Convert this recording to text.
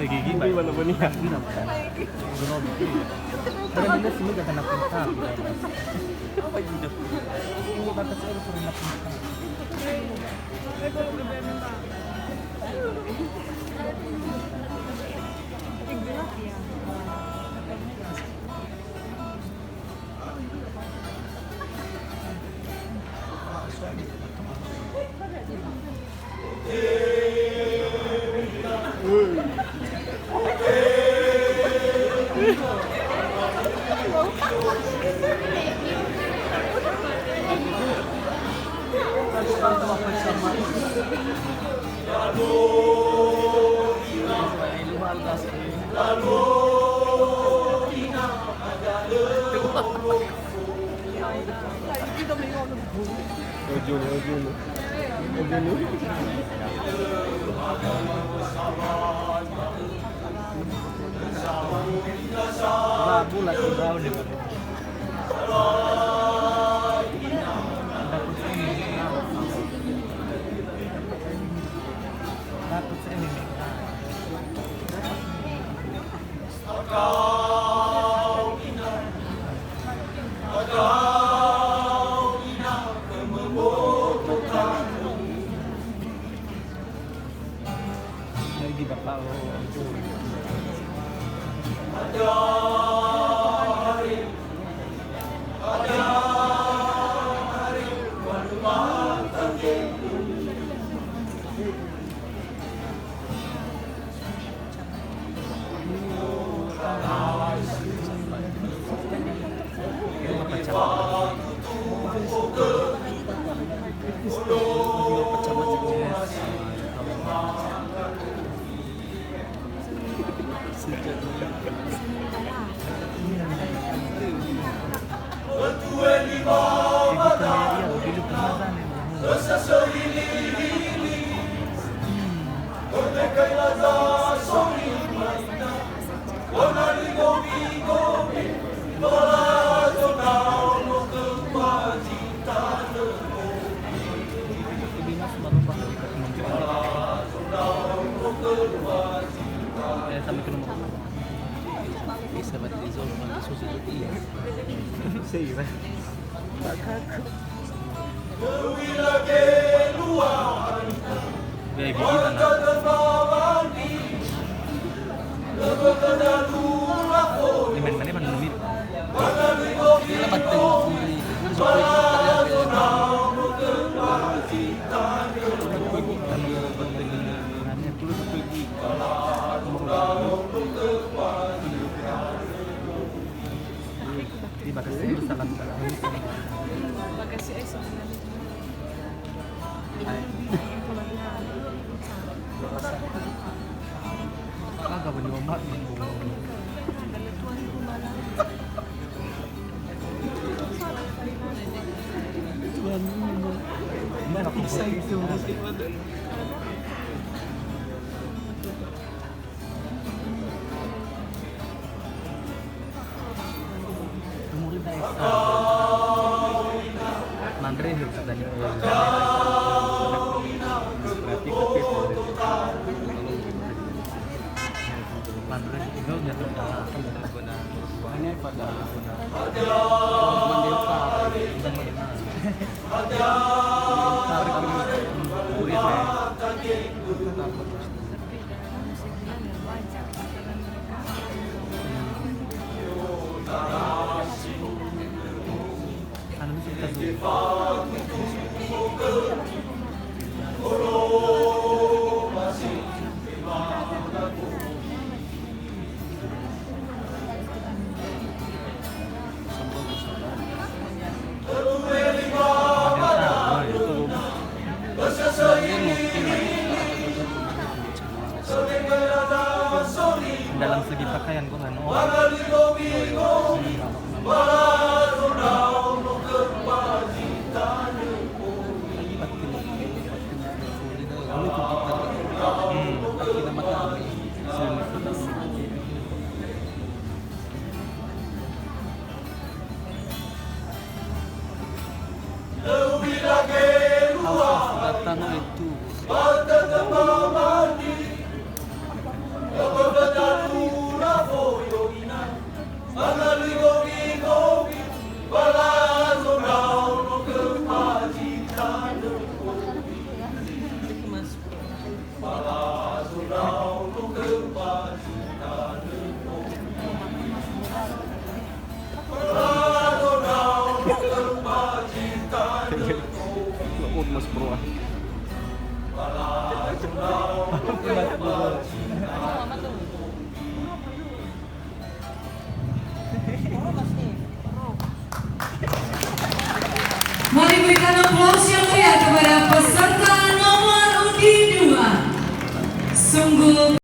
gigi ba? Hindi mo niya. Pero nila sino ka napunta. Ay, hindi. Hindi ba kasi ako rin napunta. Bulat di bawah deh. Dapat ini. Lagi bapak sampai ke rumah bisa mati zon mati susu dia sih kan kayak begini ini main mana mirip ini di Bekasi bersama Bekasi sebenarnya. Kagak berlomba Mana aku bisa itu musik ada. Mandiri harus ada Mandiri itu jatuh hanya pada dalam segi pakaian kok kan datang itu